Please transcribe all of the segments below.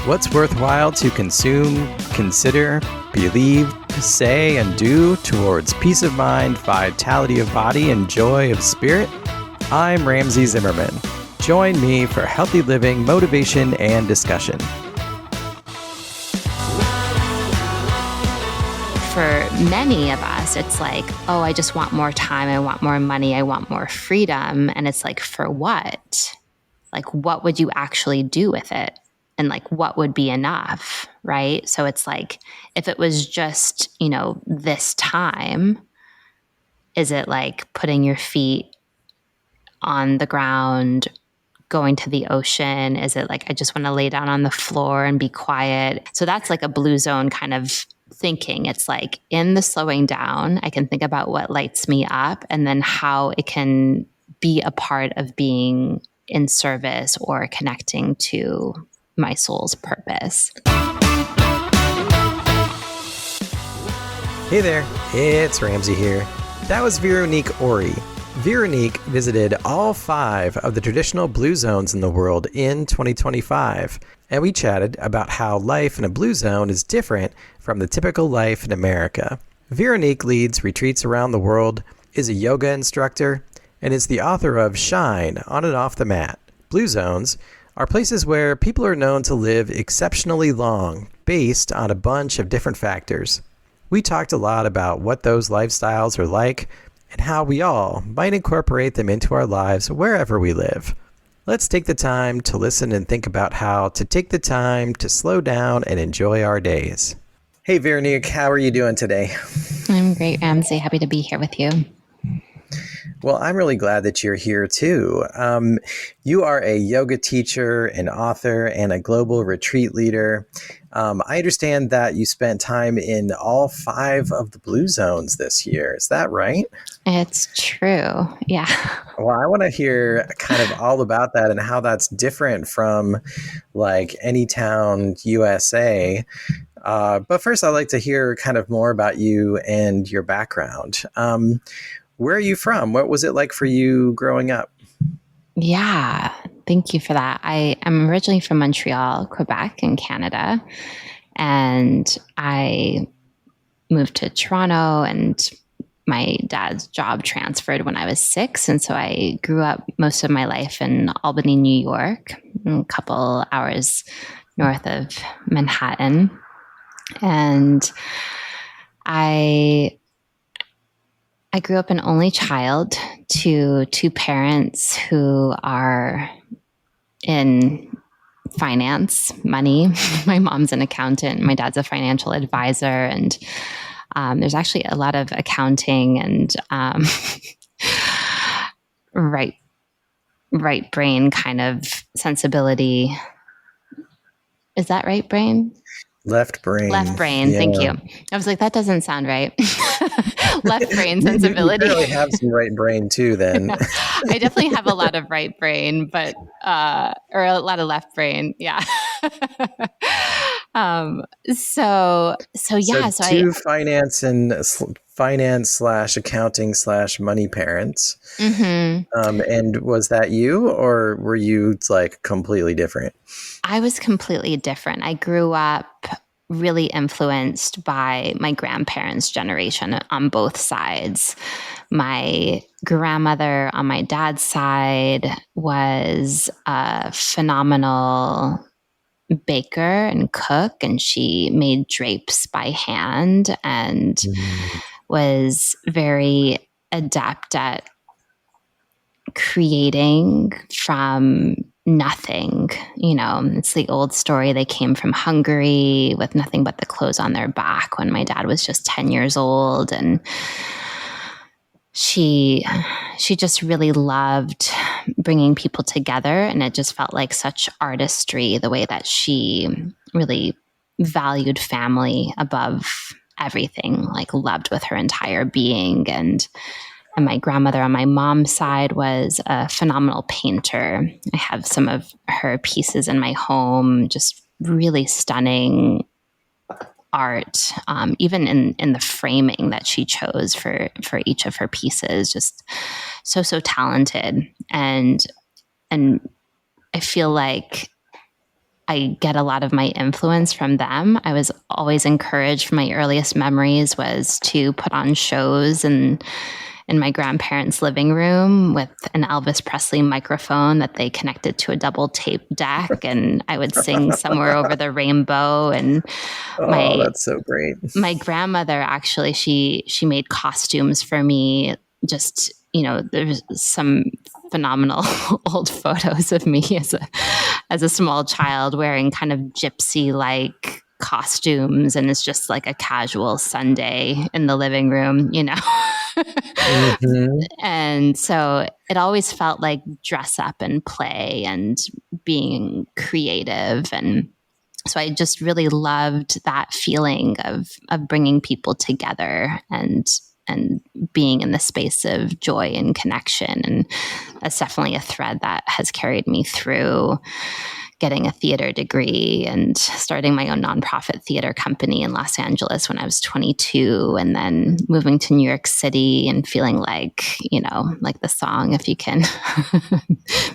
What's worthwhile to consume, consider, believe, say, and do towards peace of mind, vitality of body, and joy of spirit? I'm Ramsey Zimmerman. Join me for healthy living, motivation, and discussion. For many of us, it's like, oh, I just want more time. I want more money. I want more freedom. And it's like, for what? Like, what would you actually do with it? And like, what would be enough, right? So it's like, if it was just, this time, is it like putting your feet on the ground, going to the ocean? Is it like, I just want to lay down on the floor and be quiet? So that's like a blue zone kind of thinking. It's like, in the slowing down, I can think about what lights me up and then how it can be a part of being in service or connecting to my soul's purpose. Hey there, it's Ramsey here. That was Veronique Ory. Veronique visited all 5 of the traditional blue zones in the world in 2025, and we chatted about how life in a blue zone is different from the typical life in America. Veronique leads retreats around the world, is a yoga instructor, and is the author of Shine on and Off the Mat. Blue zones are places where people are known to live exceptionally long, based on a bunch of different factors. We talked a lot about what those lifestyles are like and how we all might incorporate them into our lives wherever we live. Let's take the time to listen and think about how to take the time to slow down and enjoy our days. Hey Veronique, how are you doing today? I'm great, Ramsey. Happy to be here with you. Well, I'm really glad that you're here too. You are a yoga teacher, an author, and a global retreat leader. I understand that you spent time in all 5 of the blue zones this year. Is that right? It's true. Yeah. Well, I want to hear kind of all about that and how that's different from like Anytown, USA. But first, I'd like to hear kind of more about you and your background. Where are you from? What was it like for you growing up? Yeah, thank you for that. I am originally from Montreal, Quebec in Canada, and I moved to Toronto, and my dad's job transferred when I was 6. And so I grew up most of my life in Albany, New York, a couple hours north of Manhattan. And I grew up an only child to 2 parents who are in finance, money. My mom's an accountant. My dad's a financial advisor. And there's actually a lot of accounting and right brain kind of sensibility. Is that right brain? Left brain. Left brain. Yeah. Thank you. I was like, that doesn't sound right. Left brain sensibility. You really have some right brain too, then. I definitely have a lot of right brain, but or a lot of left brain. Yeah. So yeah. So 2 finance/accounting/money parents. Mm-hmm. And was that you, or were you like completely different? I was completely different. I grew up really influenced by my grandparents' generation on both sides. My grandmother on my dad's side was a phenomenal baker and cook, and she made drapes by hand and was very adept at creating from nothing. It's the old story. They came from Hungary with nothing but the clothes on their back when my dad was just 10 years old. And she just really loved bringing people together. And it just felt like such artistry, the way that she really valued family above everything, like loved with her entire being. And my grandmother on my mom's side was a phenomenal painter. I have some of her pieces in my home, just really stunning art, even in the framing that she chose for each of her pieces, just so talented. And I feel like I get a lot of my influence from them. I was always encouraged. My earliest memories was to put on shows and in my grandparents' living room with an Elvis Presley microphone that they connected to a double tape deck, and I would sing Somewhere Over the Rainbow. And Oh, my that's so great. my grandmother actually she made costumes for me. Just, there's some phenomenal old photos of me as a small child wearing kind of gypsy like costumes, and it's just like a casual Sunday in the living room. Mm-hmm. And so it always felt like dress up and play and being creative. And so I just really loved that feeling of bringing people together and being in the space of joy and connection. And that's definitely a thread that has carried me through getting a theater degree and starting my own nonprofit theater company in Los Angeles when I was 22, and then moving to New York City and feeling like, like the song, if you can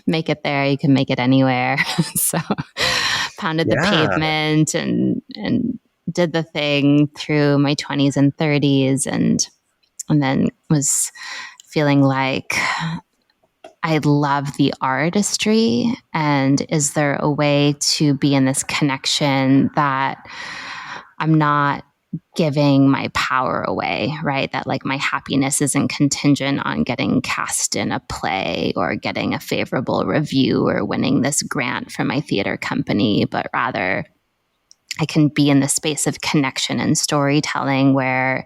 make it there, you can make it anywhere. So pounded the pavement and did the thing through my 20s and 30s, and then was feeling like I love the artistry, and is there a way to be in this connection that I'm not giving my power away, right? That like my happiness isn't contingent on getting cast in a play or getting a favorable review or winning this grant from my theater company, but rather I can be in the space of connection and storytelling where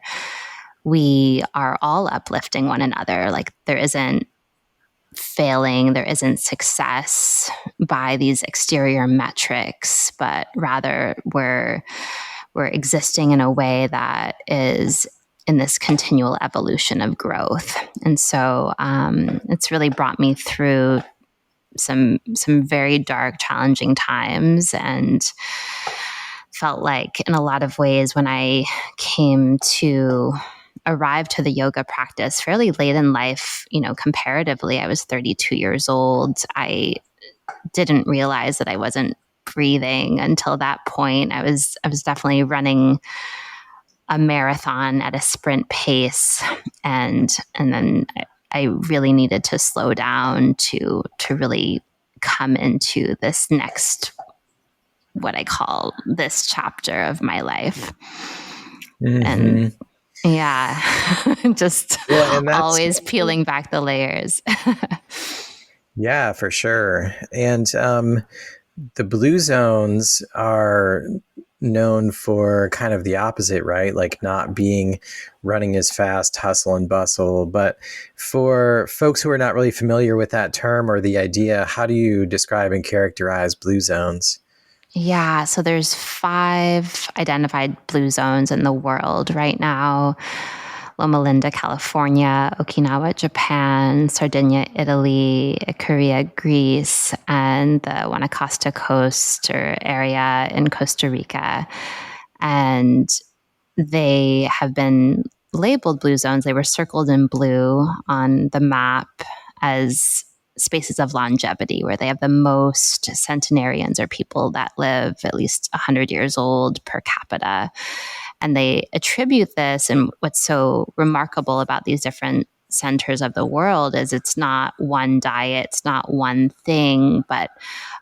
we are all uplifting one another. Like there isn't failing, there isn't success by these exterior metrics, but rather we're existing in a way that is in this continual evolution of growth. And so it's really brought me through some very dark, challenging times, and felt like in a lot of ways when I came to arrive to the yoga practice fairly late in life, comparatively, I was 32 years old. I didn't realize that I wasn't breathing until that point. I was definitely running a marathon at a sprint pace, and then I really needed to slow down to really come into this next, what I call this chapter of my life. Mm-hmm. And yeah, just always peeling back the layers. Yeah, for sure. And the blue zones are known for kind of the opposite, right? Like not being running as fast, hustle and bustle. But for folks who are not really familiar with that term or the idea, how do you describe and characterize blue zones? Yeah, so there's 5 identified blue zones in the world right now. Loma Linda, California, Okinawa, Japan, Sardinia, Italy, Korea, Greece, and the Guanacaste Coast or area in Costa Rica. And they have been labeled blue zones. They were circled in blue on the map as spaces of longevity, where they have the most centenarians, or people that live at least 100 years old per capita. And they attribute this, and what's so remarkable about these different centers of the world is it's not one diet, it's not one thing, but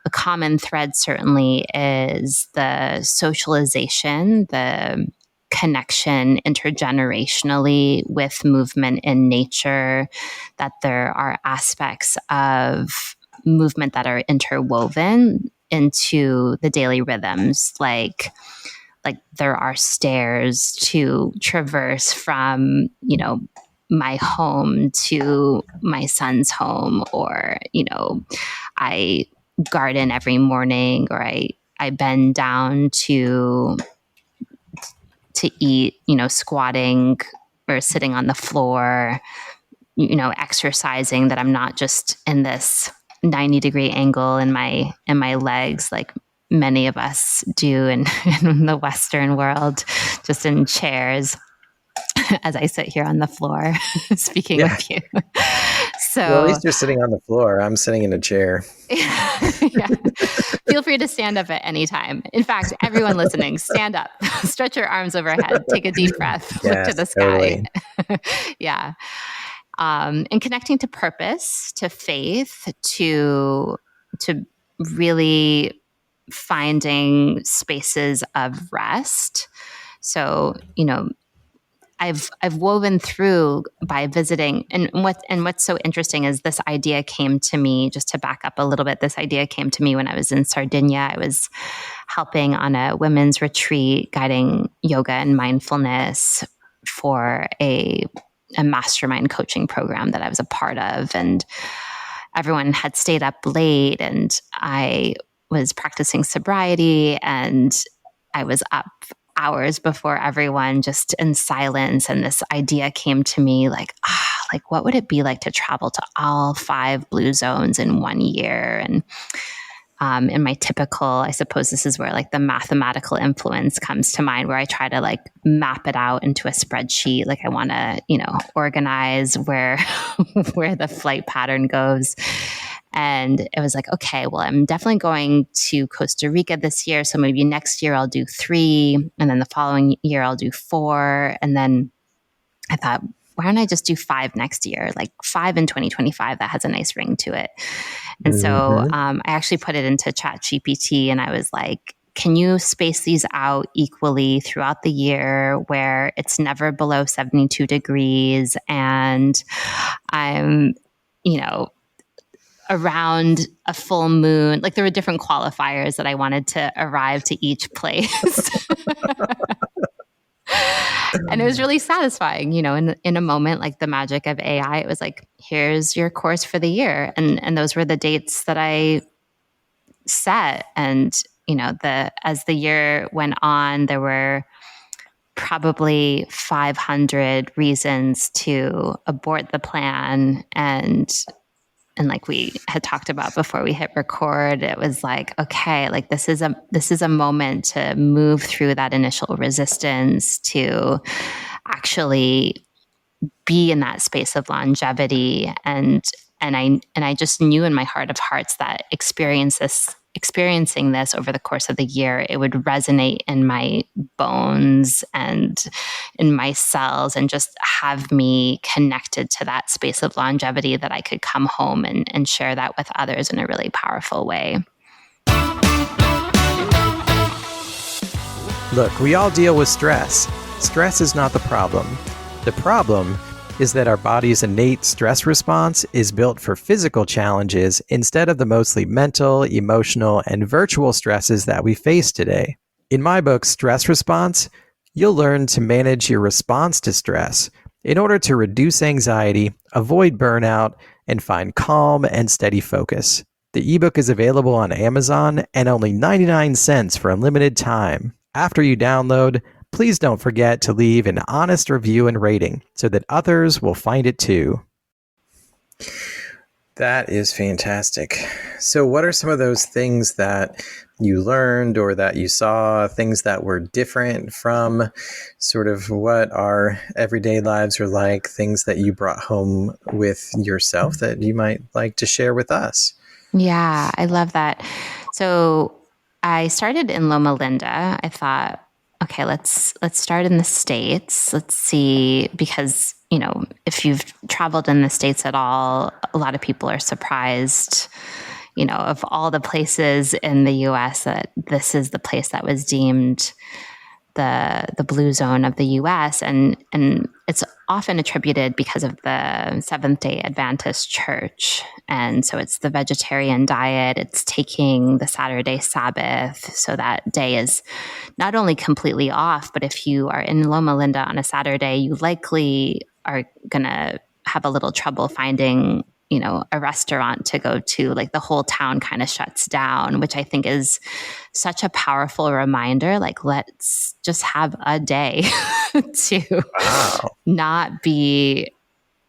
a common thread certainly is the socialization, the connection intergenerationally with movement in nature, that there are aspects of movement that are interwoven into the daily rhythms, like there are stairs to traverse from, my home to my son's home, or, I garden every morning, or I bend down to eat, squatting or sitting on the floor, exercising, that I'm not just in this 90-degree angle in my legs like many of us do in the Western world, just in chairs as I sit here on the floor speaking with you. Well, at So least you're sitting on the floor. I'm sitting in a chair. yeah. Feel free to stand up at any time. In fact, everyone listening, stand up, stretch your arms overhead, take a deep breath, look to Yes, the sky. totally. Yeah. And connecting to purpose, to faith, to really finding spaces of rest. So, I've woven through by visiting, and what's so interesting is this idea came to me, just to back up a little bit. This idea came to me when I was in Sardinia. I was helping on a women's retreat, guiding yoga and mindfulness for a mastermind coaching program that I was a part of, and everyone had stayed up late, and I was practicing sobriety, and I was up hours before everyone, just in silence. And this idea came to me like what would it be like to travel to all 5 blue zones in 1 year? And in my typical, I suppose this is where like the mathematical influence comes to mind, where I try to like map it out into a spreadsheet. Like I want to, organize where where the flight pattern goes. And it was like, okay, well, I'm definitely going to Costa Rica this year. So maybe next year I'll do 3. And then the following year I'll do 4. And then I thought, why don't I just do 5 next year? Like 5 in 2025, that has a nice ring to it. And so I actually put it into ChatGPT, and I was like, can you space these out equally throughout the year where it's never below 72 degrees and I'm, around a full moon? Like there were different qualifiers that I wanted to arrive to each place. And it was really satisfying, in a moment like the magic of AI. It was like, here's your course for the year. And those were the dates that I set. And, as the year went on, there were probably 500 reasons to abort the plan. And like we had talked about before we hit record, it was like, okay, like this is a moment to move through that initial resistance, to actually be in that space of longevity. And I just knew in my heart of hearts that experiencing this over the course of the year, it would resonate in my bones and in my cells, and just have me connected to that space of longevity, that I could come home and share that with others in a really powerful way. Look, we all deal with stress. Stress is not the problem. The problem is that our body's innate stress response is built for physical challenges instead of the mostly mental, emotional, and virtual stresses that we face today. In my book, Stress Response, you'll learn to manage your response to stress in order to reduce anxiety, avoid burnout, and find calm and steady focus. The ebook is available on Amazon and only 99 cents for a limited time. After you download, please don't forget to leave an honest review and rating so that others will find it too. That is fantastic. So what are some of those things that you learned or that you saw, things that were different from sort of what our everyday lives are like, things that you brought home with yourself that you might like to share with us? Yeah, I love that. So I started in Loma Linda. I thought, okay, let's start in the States. Let's see, because, if you've traveled in the States at all, a lot of people are surprised, of all the places in the US, that this is the place that was deemed the blue zone of the US. And it's often attributed because of the Seventh-day Adventist Church. And so it's the vegetarian diet, it's taking the Saturday Sabbath. So that day is not only completely off, but if you are in Loma Linda on a Saturday, you likely are going to have a little trouble finding, a restaurant to go to. Like the whole town kind of shuts down, which I think is such a powerful reminder. Like, let's just have a day to not be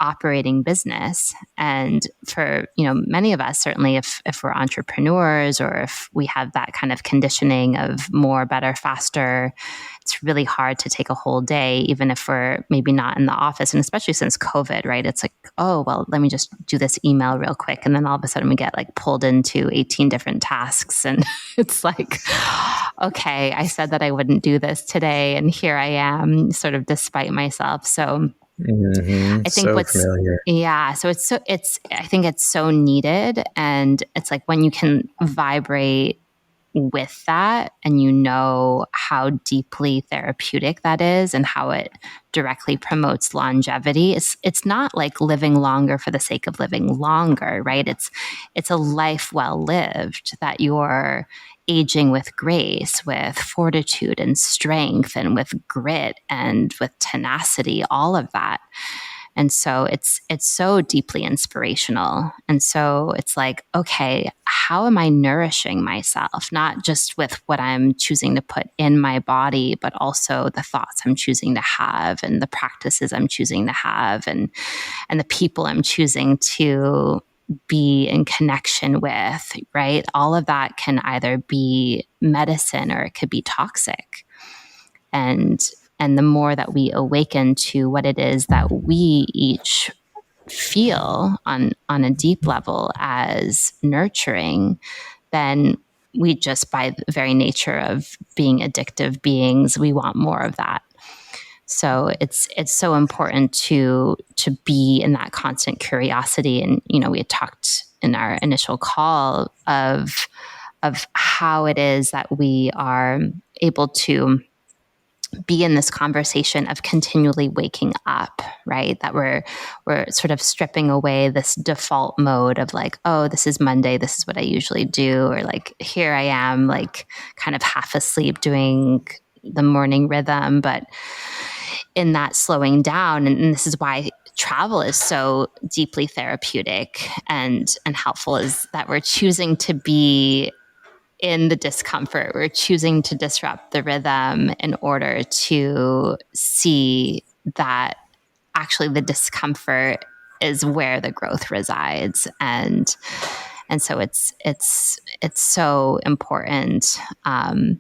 operating business. And for, many of us, certainly if we're entrepreneurs or if we have that kind of conditioning of more, better, faster, it's really hard to take a whole day, even if we're maybe not in the office. And especially since COVID, right? It's like, oh, well, let me just do this email real quick. And then all of a sudden we get like pulled into 18 different tasks. And it's like, okay, I said that I wouldn't do this today. And here I am, sort of despite myself. So I think so familiar. Yeah. So I think it's so needed. And it's like when you can vibrate with that and how deeply therapeutic that is and how it directly promotes longevity. It's not like living longer for the sake of living longer, right? It's a life well lived, that you're aging with grace, with fortitude and strength and with grit and with tenacity, all of that. And so it's so deeply inspirational. And so it's like, okay, how am I nourishing myself? Not just with what I'm choosing to put in my body, but also the thoughts I'm choosing to have and the practices I'm choosing to have and the people I'm choosing to be in connection with, right? All of that can either be medicine or it could be toxic. And the more that we awaken to what it is that we each feel on a deep level as nurturing, then we just, by the very nature of being addictive beings, we want more of that. So it's so important to be in that constant curiosity. And, we had talked in our initial call of how it is that we are able to be in this conversation of continually waking up, right? That we're sort of stripping away this default mode of like, oh, this is Monday, this is what I usually do, or like, here I am, like kind of half asleep doing the morning rhythm. But in that slowing down, and this is why travel is so deeply therapeutic and helpful, is that we're choosing to be in the discomfort. We're choosing to disrupt the rhythm in order to see that actually the discomfort is where the growth resides. And so it's so important. I'm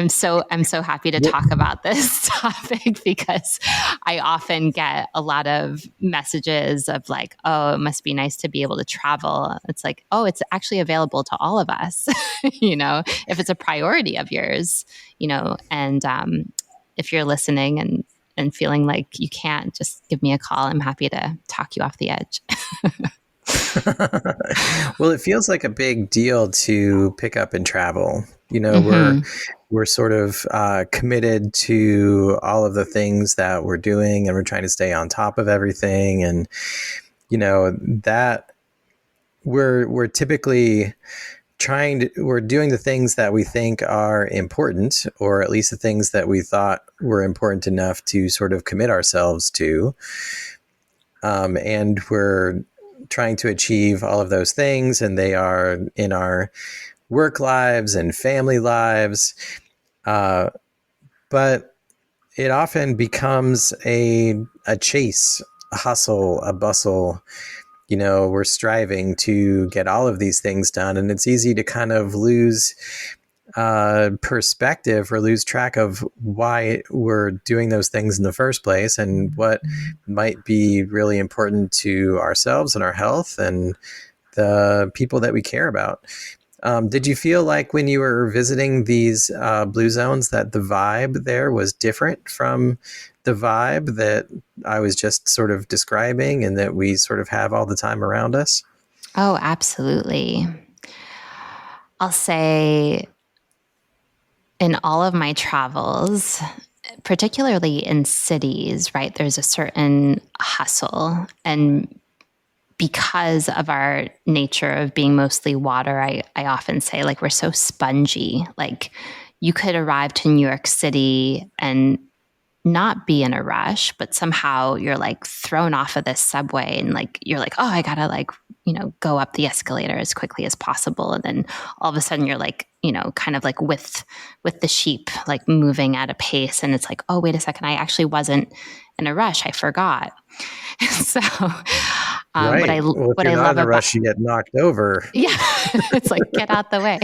so happy to talk about this topic because I often get a lot of messages of like, oh, it must be nice to be able to travel. It's like, oh, it's actually available to all of us, if it's a priority of yours, and if you're listening and feeling like you can't, just give me a call. I'm happy to talk you off the edge. Well, it feels like a big deal to pick up and travel. We're sort of committed to all of the things that we're doing, and we're trying to stay on top of everything. And that we're typically we're doing the things that we think are important, or at least the things that we thought were important enough to sort of commit ourselves to. And we're trying to achieve all of those things, and they are in our work lives and family lives. But it often becomes a chase, a hustle, a bustle. We're striving to get all of these things done, and it's easy to kind of lose perspective or lose track of why we're doing those things in the first place and what might be really important to ourselves and our health and the people that we care about. Did you feel like when you were visiting these blue zones that the vibe there was different from the vibe that I was just sort of describing and that we sort of have all the time around us? Oh, absolutely. I'll say in all of my travels, particularly in cities, right, there's a certain hustle. And because of our nature of being mostly water, I often say, like, we're so spongy. Like, you could arrive to New York City and not be in a rush, but somehow you're like thrown off of this subway and like you're like, oh, I gotta like, go up the escalator as quickly as possible. And then all of a sudden you're like, kind of like with the sheep, like moving at a pace. And it's like, oh, wait a second, I actually wasn't in a rush, I forgot. So Right. Well, if what you're I not love in a about, rush, you get knocked over. yeah, it's like, get out the way.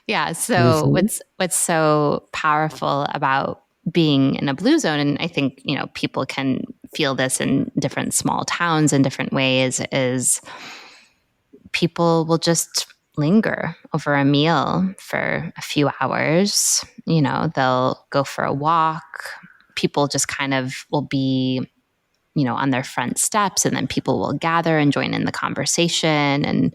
Yeah. So Mhm. what's so powerful about being in a blue zone, and I think, people can feel this in different small towns in different ways, is people will just linger over a meal for a few hours. They'll go for a walk. People just kind of will be, on their front steps, and then people will gather and join in the conversation. And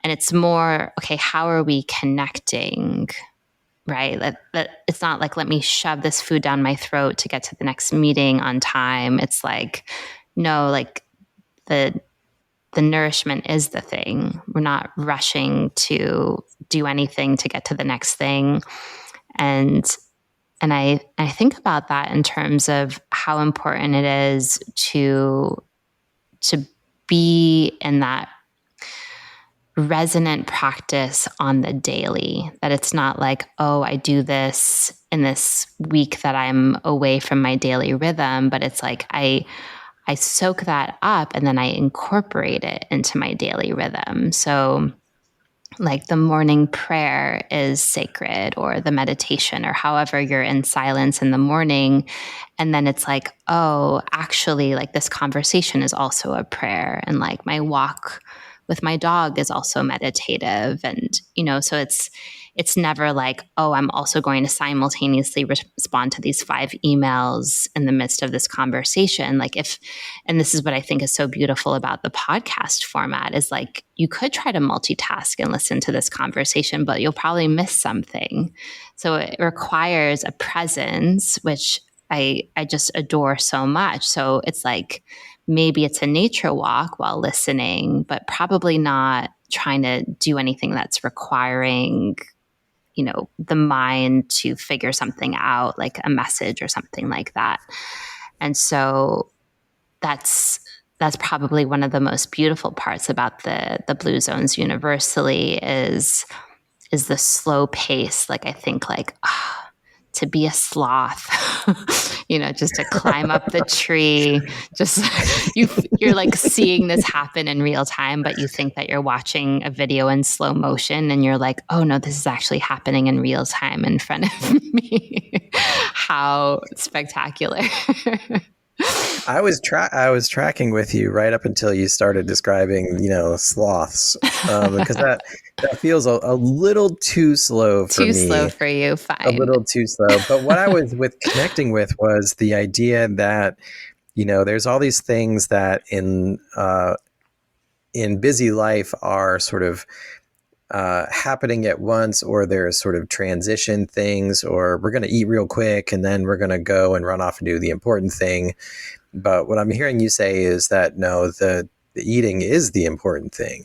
it's more, okay, how are we connecting? Right? That it's not like, let me shove this food down my throat to get to the next meeting on time. It's like, no, like the nourishment is the thing. We're not rushing to do anything to get to the next thing. And I think about that in terms of how important it is to be in that resonant practice on the daily, that it's not like, oh, I do this in this week that I'm away from my daily rhythm, but it's like I soak that up and then I incorporate it into my daily rhythm. So like the morning prayer is sacred, or the meditation, or however you're in silence in the morning. And then it's like, oh, actually, like this conversation is also a prayer. And like my walk with my dog is also meditative. And, so it's never like, oh, I'm also going to simultaneously respond to these 5 emails in the midst of this conversation. And this is what I think is so beautiful about the podcast format, is like, you could try to multitask and listen to this conversation, but you'll probably miss something. So it requires a presence, which I just adore so much. So it's like, maybe it's a nature walk while listening, but probably not trying to do anything that's requiring, the mind to figure something out, like a message or something like that. And so that's probably one of the most beautiful parts about the blue zones universally, is the slow pace. Like I think like, to be a sloth, just to climb up the tree, just you're like seeing this happen in real time, but you think that you're watching a video in slow motion, and you're like, oh no, this is actually happening in real time in front of me. How spectacular. I was tracking with you right up until you started describing, sloths, because that feels a little too slow for Too slow me, for you. a Fine. little too slow. But what I was connecting with was the idea that, there's all these things that in busy life are sort of happening at once, or there's sort of transition things, or we're going to eat real quick and then we're going to go and run off and do the important thing. But what I'm hearing you say is that no, the eating is the important thing,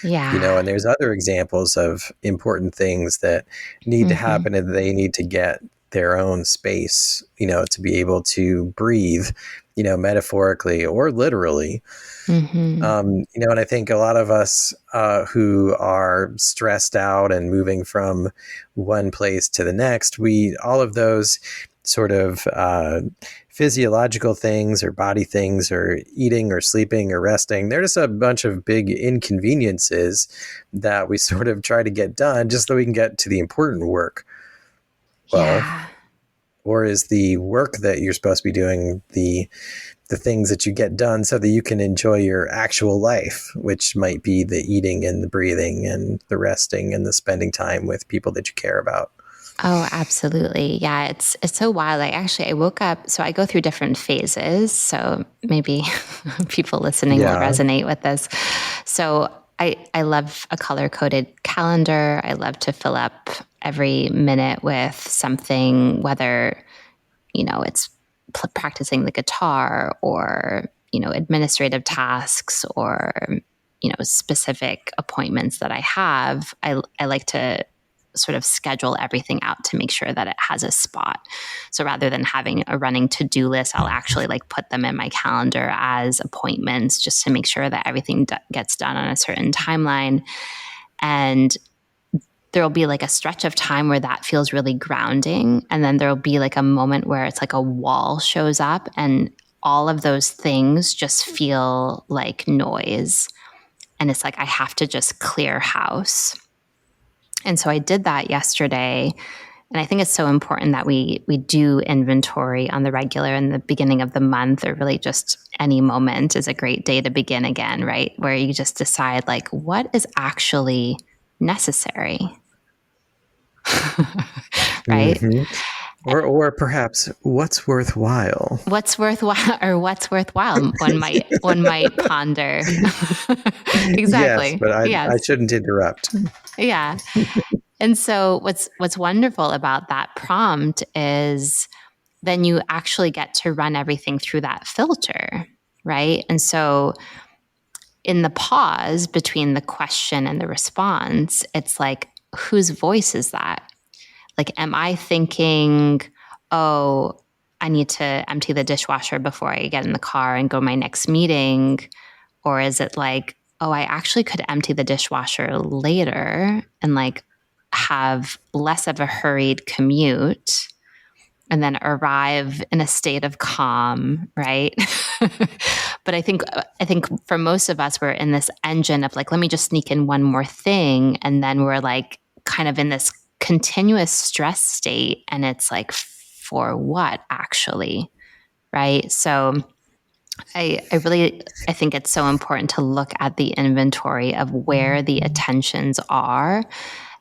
Yeah. and there's other examples of important things that need to Mm-hmm. happen, and they need to get their own space, to be able to breathe, metaphorically or literally. Mm-hmm. And I think a lot of us who are stressed out and moving from one place to the next, all of those sort of physiological things or body things or eating or sleeping or resting, they're just a bunch of big inconveniences that we sort of try to get done just so we can get to the important work. Well, Yeah. or is the work that you're supposed to be doing the things that you get done so that you can enjoy your actual life, which might be the eating and the breathing and the resting and the spending time with people that you care about? Oh, absolutely. Yeah, it's so wild. I woke up, so I go through different phases. So maybe people listening will Yeah. resonate with this. So I love a color-coded calendar. I love to fill up every minute with something, whether, it's practicing the guitar, or, administrative tasks, or, specific appointments that I have. I like to sort of schedule everything out to make sure that it has a spot. So rather than having a running to-do list, I'll actually like put them in my calendar as appointments, just to make sure that everything gets done on a certain timeline. And there'll be like a stretch of time where that feels really grounding. And then there'll be like a moment where it's like a wall shows up, and all of those things just feel like noise. And it's like, I have to just clear house. And so I did that yesterday. And I think it's so important that we do inventory on the regular in the beginning of the month, or really just any moment is a great day to begin again, right? Where you just decide, like, what is actually necessary, right? Mm-hmm. Or perhaps what's worthwhile. What's worthwhile, or what's worthwhile, one might ponder. Yes, Exactly. but I Yes. shouldn't interrupt. Yeah. And so what's wonderful about that prompt is then you actually get to run everything through that filter, right? And so in the pause between the question and the response, it's like, whose voice is that? Like, am I thinking, oh, I need to empty the dishwasher before I get in the car and go to my next meeting? Or is it like, oh, I actually could empty the dishwasher later and like have less of a hurried commute and then arrive in a state of calm, right? But I think for most of us, we're in this engine of like, let me just sneak in one more thing. And then we're like kind of in this continuous stress state. And it's like, for what actually? Right. So I think it's so important to look at the inventory of where the attentions are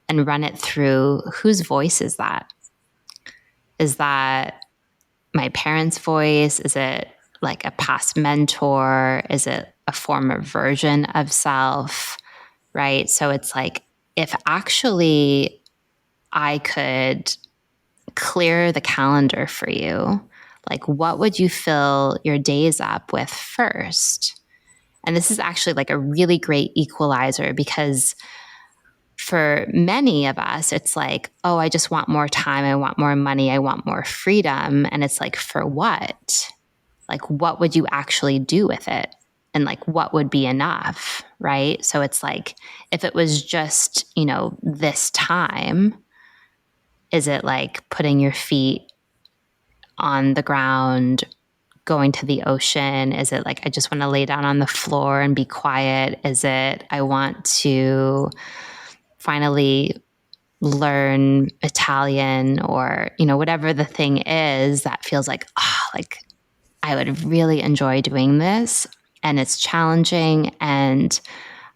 and run it through, whose voice is that? Is that my parents' voice? Is it like a past mentor? Is it a former version of self? Right. So it's like, if actually I could clear the calendar for you, like, what would you fill your days up with first? And this is actually like a really great equalizer, because for many of us, it's like, oh, I just want more time. I want more money. I want more freedom. And it's like, for what? Like, what would you actually do with it? And like, what would be enough? Right. So it's like, if it was just, this time, is it like putting your feet on the ground, going to the ocean? Is it like, I just want to lay down on the floor and be quiet? Is it, I want to finally learn Italian, or, whatever the thing is that feels like, like I would really enjoy doing this, and it's challenging, and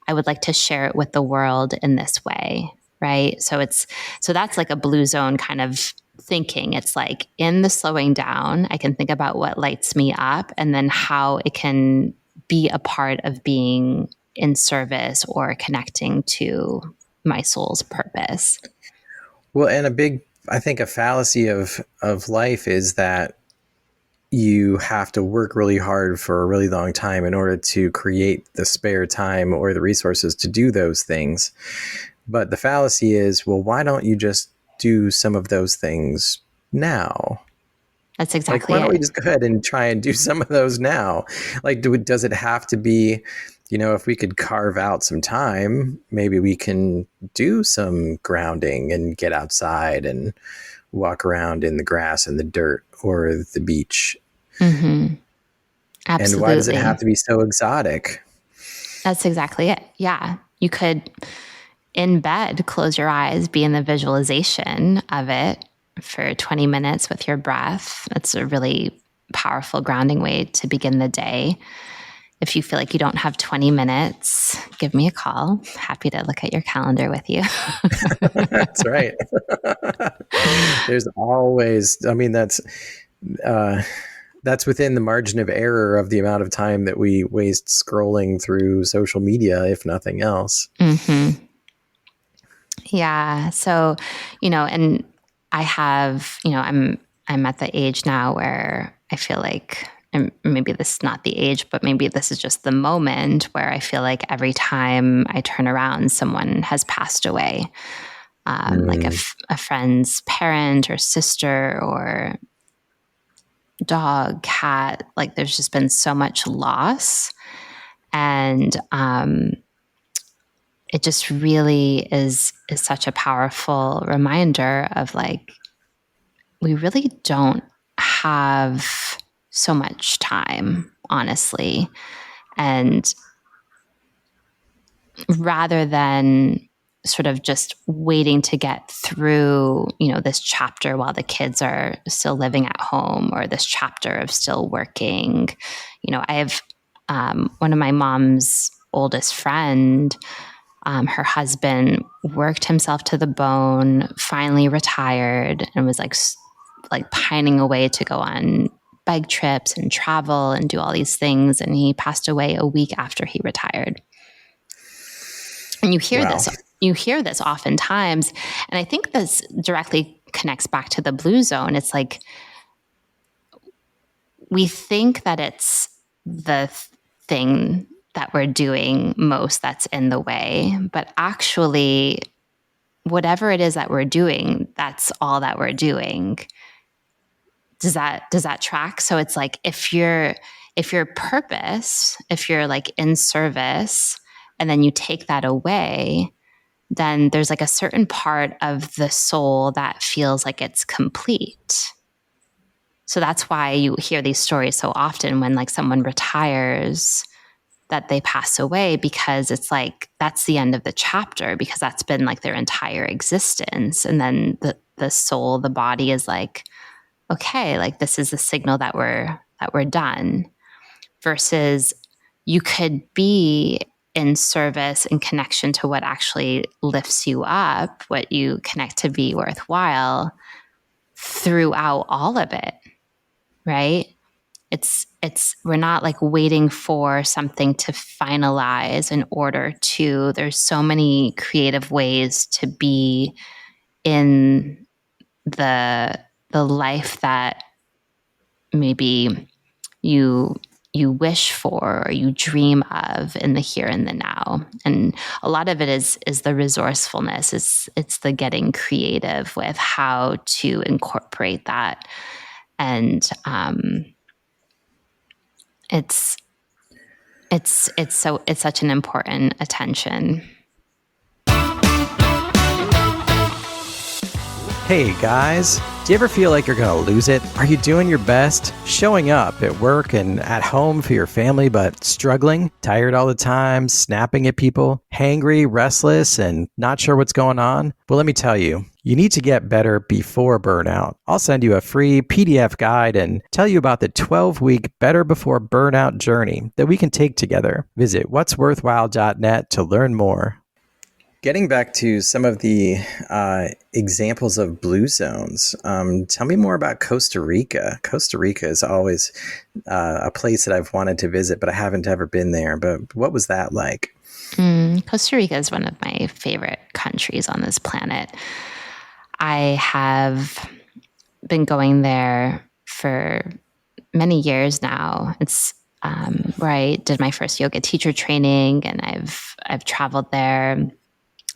I would like to share it with the world in this way. Right. So that's like a blue zone kind of thinking. It's like, in the slowing down, I can think about what lights me up, and then how it can be a part of being in service or connecting to my soul's purpose. Well, and I think a fallacy of life is that you have to work really hard for a really long time in order to create the spare time or the resources to do those things. But the fallacy is, well, why don't you just do some of those things now? That's Like, exactly why don't we it. just go ahead and try and do some of those now? Like, does it have to be, if we could carve out some time, maybe we can do some grounding and get outside and walk around in the grass and the dirt or the beach. Mm-hmm. And why does it have Absolutely. to be so exotic? That's exactly it. Yeah. You could, in bed, close your eyes, be in the visualization of it for 20 minutes with your breath. That's a really powerful grounding way to begin the day. If you feel like you don't have 20 minutes, give me a call. Happy to look at your calendar with you. That's right. There's always, that's within the margin of error of the amount of time that we waste scrolling through social media, if nothing else. Mm-hmm. Yeah. So, and I have, I'm at the age now where I feel like, and maybe this is not the age, but maybe this is just the moment where I feel like every time I turn around, someone has passed away. Like a friend's parent or sister or dog, cat. Like, there's just been so much loss. And it just really is such a powerful reminder of like, we really don't have so much time, honestly. And rather than sort of just waiting to get through, this chapter while the kids are still living at home, or this chapter of still working. I have one of my mom's oldest friend, her husband worked himself to the bone, finally retired, and was like pining away to go on bike trips and travel and do all these things. And he passed away a week after he retired. And you hear this oftentimes. And I think this directly connects back to the Blue Zone. It's like, we think that it's the thing that we're doing most that's in the way, but actually, whatever it is that we're doing, that's all that we're doing. Does that track? So it's like, if your purpose, if you're like in service, and then you take that away, then there's like a certain part of the soul that feels like it's complete. So that's why you hear these stories so often when like someone retires, that they pass away, because it's like, that's the end of the chapter, because that's been like their entire existence. And then the soul, the body is like, okay, like this is the signal that we're done. Versus you could be in service and connection to what actually lifts you up, what you connect to be worthwhile throughout all of it, right? We're not like waiting for something to finalize in order to. There's so many creative ways to be in the life that maybe you wish for, or you dream of, in the here and the now. And a lot of it is the resourcefulness. It's the getting creative with how to incorporate that. And it's such an important attention. Hey guys, do you ever feel like you're going to lose it? Are you doing your best, showing up at work and at home for your family, but struggling, tired all the time, snapping at people, hangry, restless, and not sure what's going on? Well, let me tell you, you need to get better before burnout. I'll send you a free PDF guide and tell you about the 12-week Better Before Burnout journey that we can take together. Visit what'sworthwhile.net to learn more. Getting back to some of the examples of blue zones, tell me more about Costa Rica. Costa Rica is always a place that I've wanted to visit, but I haven't ever been there. But what was that like? Costa Rica is one of my favorite countries on this planet. I have been going there for many years now. It's where I did my first yoga teacher training, and I've traveled there.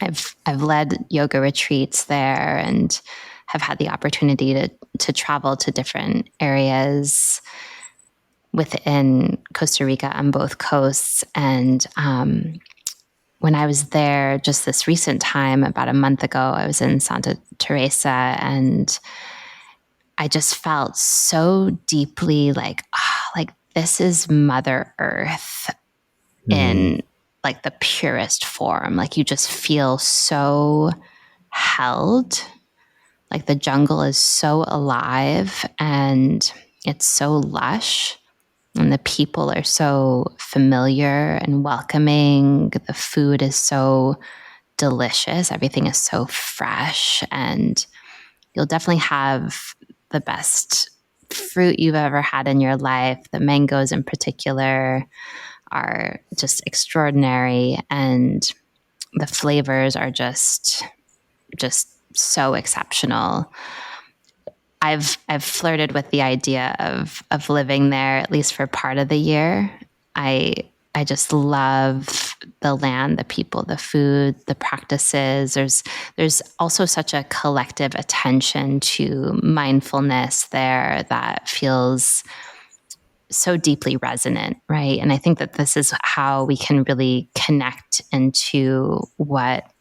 I've led yoga retreats there, and have had the opportunity to travel to different areas within Costa Rica on both coasts. And when I was there just this recent time, about a month ago, I was in Santa Teresa, and I just felt so deeply like this is Mother Earth in like the purest form. Like you just feel so held. Like the jungle is so alive and it's so lush, and the people are so familiar and welcoming. The food is so delicious. Everything is so fresh, and you'll definitely have the best fruit you've ever had in your life. The mangoes in particular are just extraordinary, and the flavors are just so exceptional. I've flirted with the idea of living there, at least for part of the year. I just love the land, the people, the food, the practices. There's also such a collective attention to mindfulness there that feels so deeply resonant, right? And I think that this is how we can really connect into what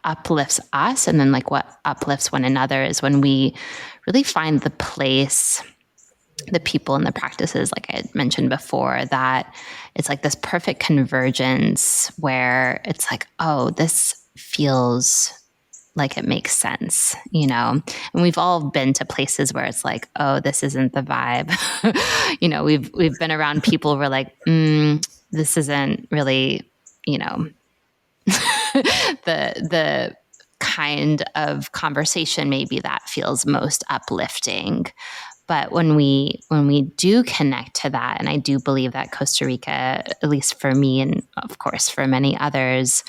uplifts us, and then like what uplifts one another, is when we really find the place the people and the practices, like I had mentioned before, that it's like this perfect convergence where it's like, oh, this feels like it makes sense, you know? And we've all been to places where it's like, oh, this isn't the vibe. You know, we've been around people who are like, this isn't really, you know, the kind of conversation maybe that feels most uplifting. But when we do connect to that, and I do believe that Costa Rica, at least for me, and of course for many others,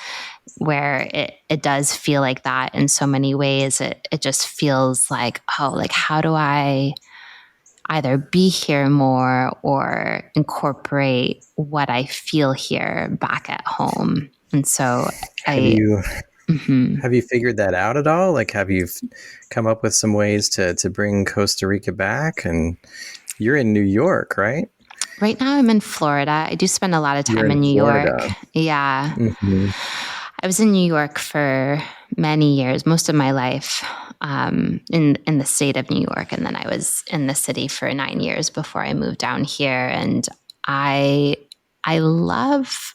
where it does feel like that in so many ways, it just feels like, oh, like how do I either be here more or incorporate what I feel here back at home? And so Have you have you figured that out at all? Like, have you come up with some ways to bring Costa Rica back? And you're in New York, right? Right now I'm in Florida. I do spend a lot of time in New Florida. York. Yeah. I was in New York for many years, most of my life, in the state of New York. And then I was in the city for 9 years before I moved down here. And I love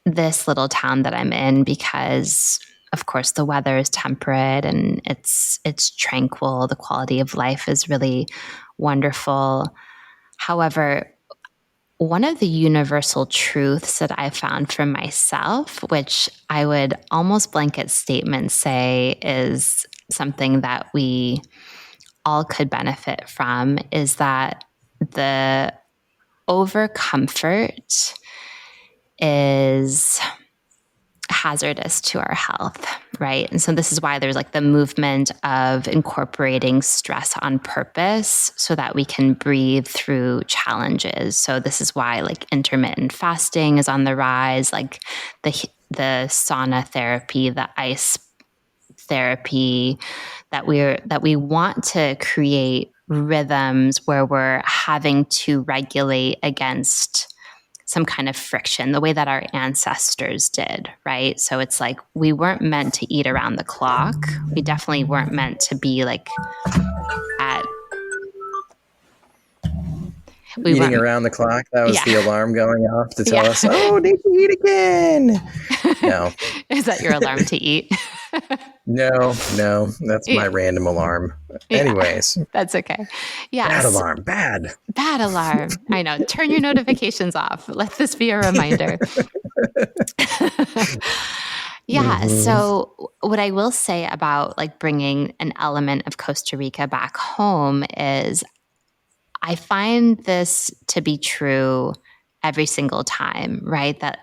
this little town that I'm in because, of course, the weather is temperate and it's tranquil. The quality of life is really wonderful. However, one of the universal truths that I found for myself, which I would almost blanket statement say is something that we all could benefit from, is that the over comfort is hazardous to our health, right? And so this is why there's like the movement of incorporating stress on purpose so that we can breathe through challenges. So this is why like intermittent fasting is on the rise, like the sauna therapy, the ice therapy, that we want to create rhythms where we're having to regulate against some kind of friction, the way that our ancestors did, right? So it's like we weren't meant to eat around the clock. We definitely weren't meant to be like at eating around the clock. That was the alarm going off to tell us, oh, need to eat again. No. Is that your alarm to eat? No, that's my random alarm. Anyways. That's okay. Yeah. Bad alarm, bad alarm. I know. Turn your notifications off. Let this be a reminder. Yeah. So what I will say about like bringing an element of Costa Rica back home is I find this to be true every single time, right? That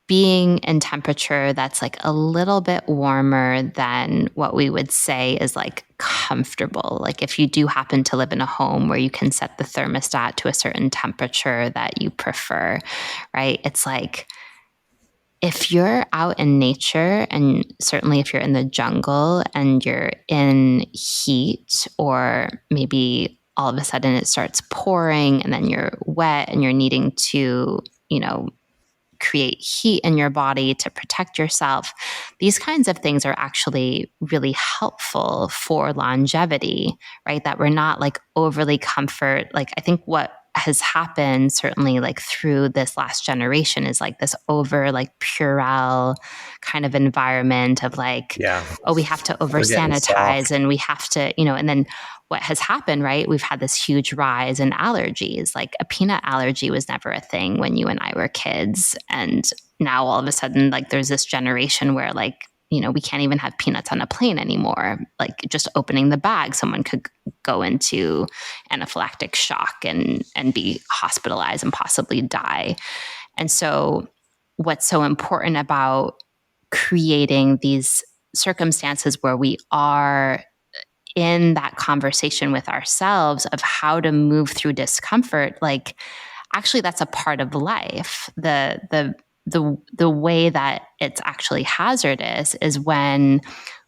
being in temperature that's like a little bit warmer than what we would say is like comfortable. Like if you do happen to live in a home where you can set the thermostat to a certain temperature that you prefer, right? It's like if you're out in nature, and certainly if you're in the jungle and you're in heat, or maybe all of a sudden it starts pouring and then you're wet and you're needing to, you know, create heat in your body to protect yourself. These kinds of things are actually really helpful for longevity, right? That we're not like overly comfort. Like I think what has happened certainly like through this last generation is like this over like Purell kind of environment of like, oh, we have to over sanitize and we have to, you know, and then what has happened, right? We've had this huge rise in allergies. Like a peanut allergy was never a thing when you and I were kids. And now all of a sudden, like there's this generation where like, you know, we can't even have peanuts on a plane anymore. Like just opening the bag, someone could go into anaphylactic shock and be hospitalized and possibly die. And so what's so important about creating these circumstances where we are in that conversation with ourselves of how to move through discomfort, like actually that's a part of life. The way that it's actually hazardous is when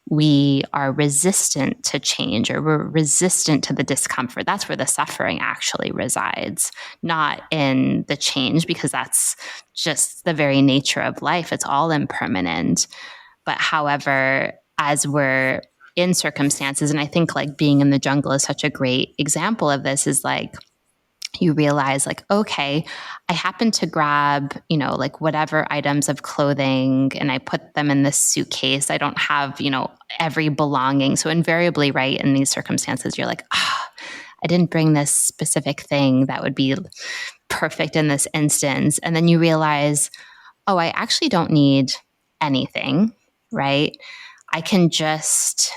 we are resistant to change or we're resistant to the discomfort. That's where the suffering actually resides, not in the change, because that's just the very nature of life. It's all impermanent. But however, as we're in circumstances, and I think like being in the jungle is such a great example of this, is like you realize like, okay, I happen to grab, like whatever items of clothing and I put them in this suitcase. I don't have, every belonging. So invariably, right, in these circumstances, you're like, I didn't bring this specific thing that would be perfect in this instance. And then you realize, oh, I actually don't need anything, right? I can just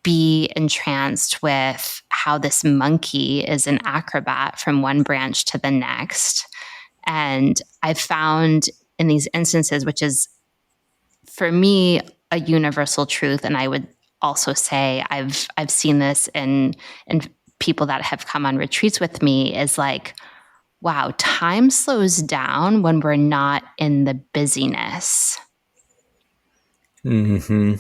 be entranced with how this monkey is an acrobat from one branch to the next. And I've found in these instances, which is for me a universal truth, and I would also say I've seen this in people that have come on retreats with me, is like, wow, time slows down when we're not in the busyness. Mm-hmm.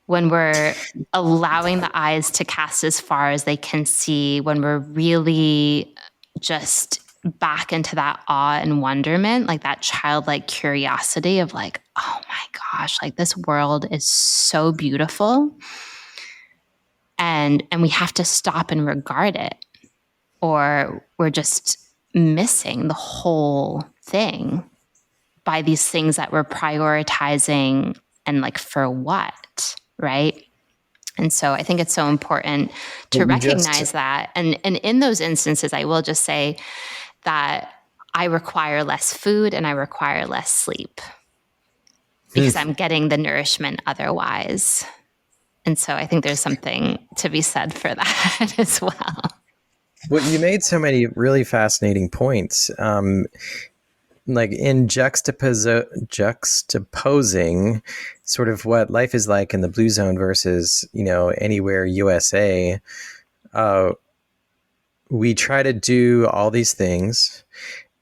When we're allowing the eyes to cast as far as they can see, when we're really just back into that awe and wonderment, like that childlike curiosity of like, oh my gosh, like this world is so beautiful. And we have to stop and regard it, or we're just missing the whole thing by these things that we're prioritizing, and like for what, right? And so I think it's so important to recognize that. And in those instances, I will just say that I require less food and I require less sleep because I'm getting the nourishment otherwise. And so I think there's something to be said for that as well. Well, you made so many really fascinating points. Like in juxtaposing sort of what life is like in the Blue Zone versus, anywhere USA, we try to do all these things.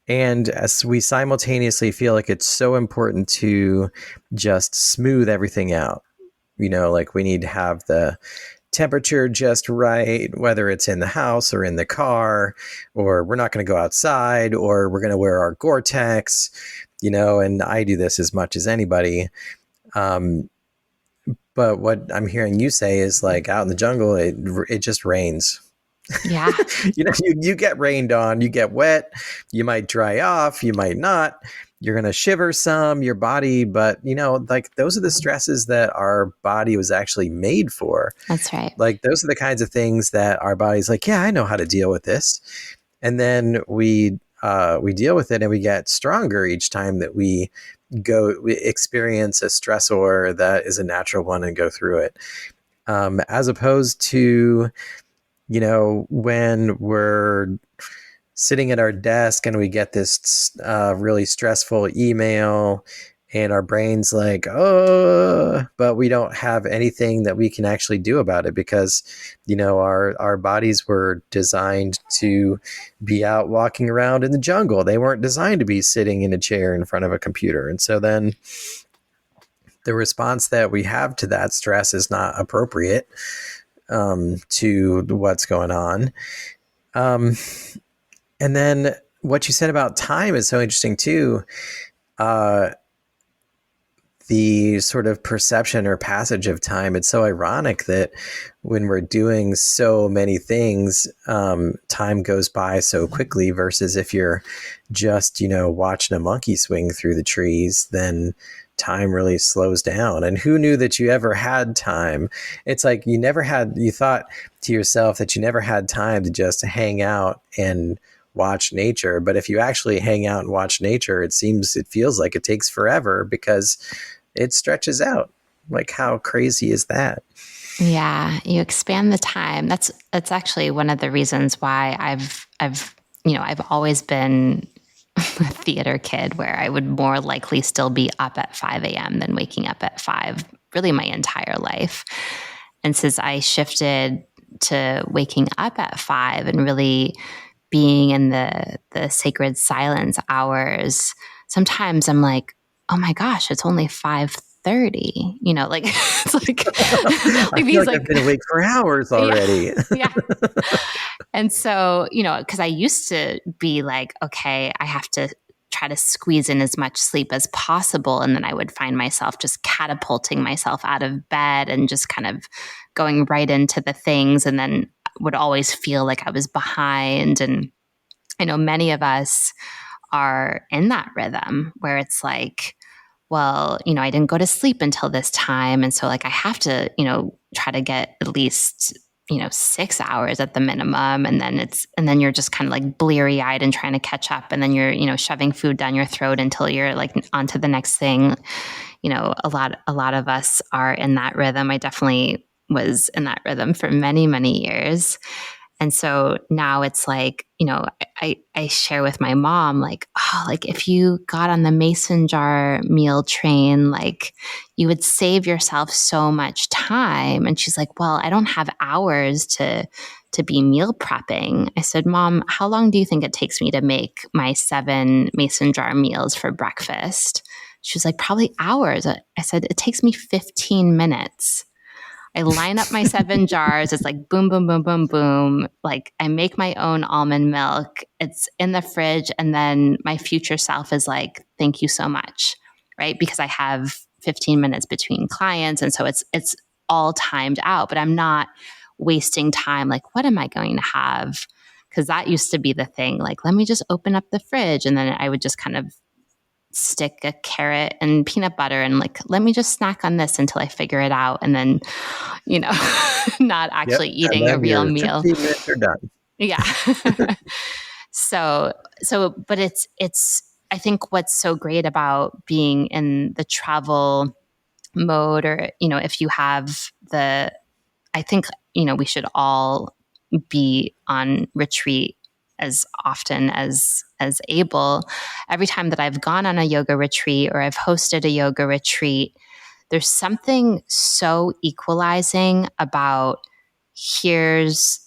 And as we simultaneously feel like it's so important to just smooth everything out, like we need to have the temperature just right, whether it's in the house or in the car, or we're not going to go outside, or we're going to wear our Gore-Tex, and I do this as much as anybody. But what I'm hearing you say is like out in the jungle, it just rains. Yeah. You get rained on, you get wet, you might dry off, you might not. You're going to shiver some, your body, but like those are the stresses that our body was actually made for. That's right. Like those are the kinds of things that our body's like, yeah, I know how to deal with this. And then we deal with it and we get stronger each time that we experience a stressor that is a natural one and go through it. As opposed to, when we're sitting at our desk and we get this really stressful email and our brain's like, oh, but we don't have anything that we can actually do about it because, our bodies were designed to be out walking around in the jungle. They weren't designed to be sitting in a chair in front of a computer. And so then the response that we have to that stress is not appropriate to what's going on. And then what you said about time is so interesting too. The sort of perception or passage of time. It's so ironic that when we're doing so many things, time goes by so quickly versus if you're just, watching a monkey swing through the trees, then time really slows down. And who knew that you ever had time? It's like you thought to yourself that you never had time to just hang out and watch nature. But if you actually hang out and watch nature, it feels like it takes forever because it stretches out. Like how crazy is that? Yeah, you expand the time. That's actually one of the reasons why I've always been a theater kid where I would more likely still be up at 5 a.m. than waking up at 5, really my entire life. And since I shifted to waking up at 5 and really being in the sacred silence hours, sometimes I'm like, oh my gosh, it's only 5:30. Like it's like, I feel like I've been awake for hours already. Yeah. And so, because I used to be like, okay, I have to try to squeeze in as much sleep as possible. And then I would find myself just catapulting myself out of bed and just kind of going right into the things. And then would always feel like I was behind. And I know many of us are in that rhythm where it's like, well, I didn't go to sleep until this time. And so like I have to, try to get at least, 6 hours at the minimum. And then you're just kind of like bleary eyed and trying to catch up. And then you're, shoving food down your throat until you're like on to the next thing. A lot of us are in that rhythm. I definitely was in that rhythm for many, many years. And so now it's like, I share with my mom, like, oh, like if you got on the mason jar meal train, like you would save yourself so much time. And she's like, well, I don't have hours to be meal prepping. I said, Mom, how long do you think it takes me to make my 7 mason jar meals for breakfast? She was like, probably hours. I said, it takes me 15 minutes. I line up my 7 jars. It's like boom, boom, boom, boom, boom. Like I make my own almond milk. It's in the fridge. And then my future self is like, thank you so much. Right. Because I have 15 minutes between clients. And so it's all timed out, but I'm not wasting time. Like, what am I going to have? Because that used to be the thing. Like, let me just open up the fridge. And then I would just kind of stick a carrot and peanut butter and like, let me just snack on this until I figure it out. And then, not actually eating a real meal. 15 minutes are done. Yeah. So, but it's, I think what's so great about being in the travel mode or, if you have I think, we should all be on retreat as often as able. Every time that I've gone on a yoga retreat or I've hosted a yoga retreat, there's something so equalizing about here's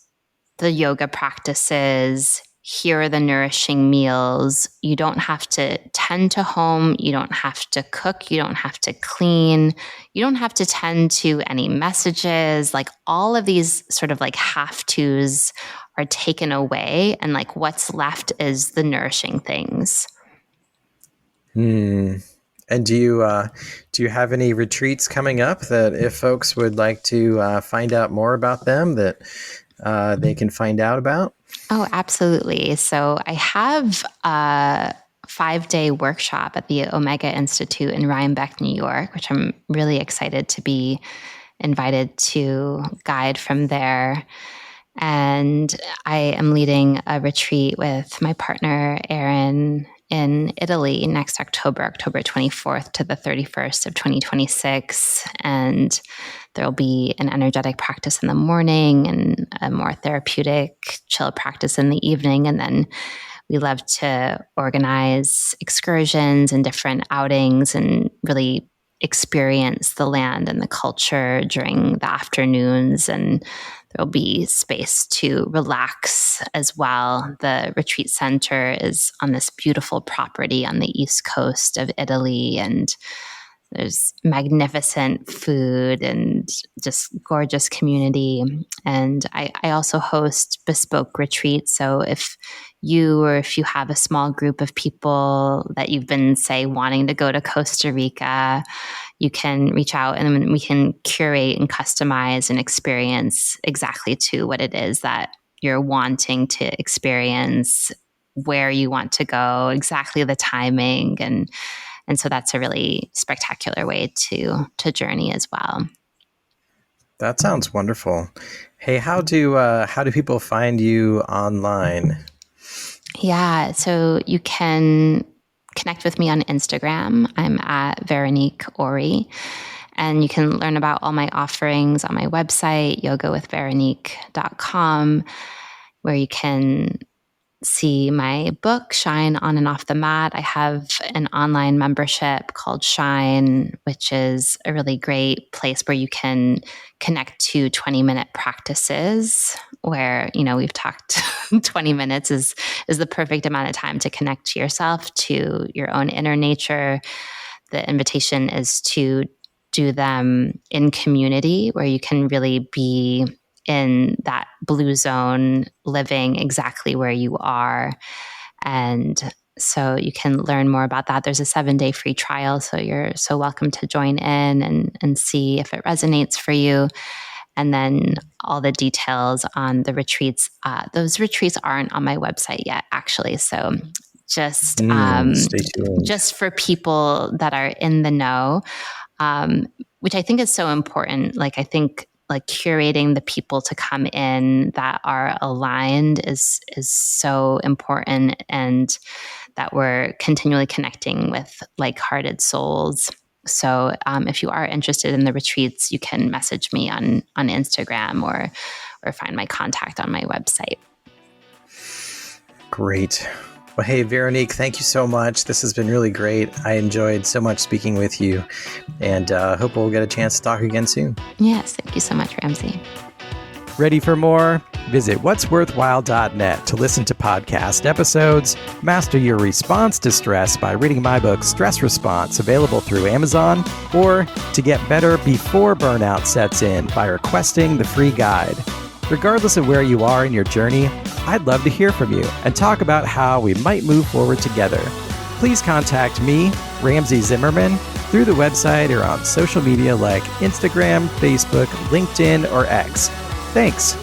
the yoga practices, here are the nourishing meals. You don't have to tend to home. You don't have to cook. You don't have to clean. You don't have to tend to any messages. Like all of these sort of like have tos are taken away. And like what's left is the nourishing things. And do you have any retreats coming up that if folks would like to find out more about them that they can find out about? Oh, absolutely. So I have a 5-day workshop at the Omega Institute in Rhinebeck, New York, which I'm really excited to be invited to guide from there. And I am leading a retreat with my partner, Erin, in Italy next October 24th to the 31st of 2026. And there'll be an energetic practice in the morning and a more therapeutic, chill practice in the evening. And then we love to organize excursions and different outings and really experience the land and the culture during the afternoons. And there'll be space to relax as well. The retreat center is on this beautiful property on the east coast of Italy, and there's magnificent food and just gorgeous community. And I also host bespoke retreats. So if you have a small group of people that you've been, say, wanting to go to Costa Rica, you can reach out and we can curate and customize an experience exactly to what it is that you're wanting to experience, where you want to go, exactly the timing. And so that's a really spectacular way to journey as well. That sounds wonderful. Hey, how do people find you online? Yeah, so you can connect with me on Instagram. I'm at Veronique Ory. And you can learn about all my offerings on my website, yogawithveronique.com, where you can see my book, Shine On and Off the Mat. I have an online membership called Shine, which is a really great place where you can connect to 20-minute practices where, we've talked 20 minutes is the perfect amount of time to connect to yourself, to your own inner nature. The invitation is to do them in community where you can really be in that blue zone, living exactly where you are. And so you can learn more about that. There's a 7-day free trial. So you're so welcome to join in and see if it resonates for you. And then all the details on the retreats. Those retreats aren't on my website yet, actually. So just Stay tuned. just for people that are in the know, which I think is so important. Like, I think like curating the people to come in that are aligned is so important, and that we're continually connecting with like-hearted souls. So if you are interested in the retreats, you can message me on Instagram or find my contact on my website. Great. Well, hey, Veronique, thank you so much. This has been really great. I enjoyed so much speaking with you, and hope we'll get a chance to talk again soon. Yes, thank you so much, Ramsey. Ready for more? Visit what'sworthwhile.net to listen to podcast episodes, master your response to stress by reading my book, Stress Response, available through Amazon, or to get better before burnout sets in by requesting the free guide. Regardless of where you are in your journey, I'd love to hear from you and talk about how we might move forward together. Please contact me, Ramsey Zimmerman, through the website or on social media like Instagram, Facebook, LinkedIn, or X. Thanks.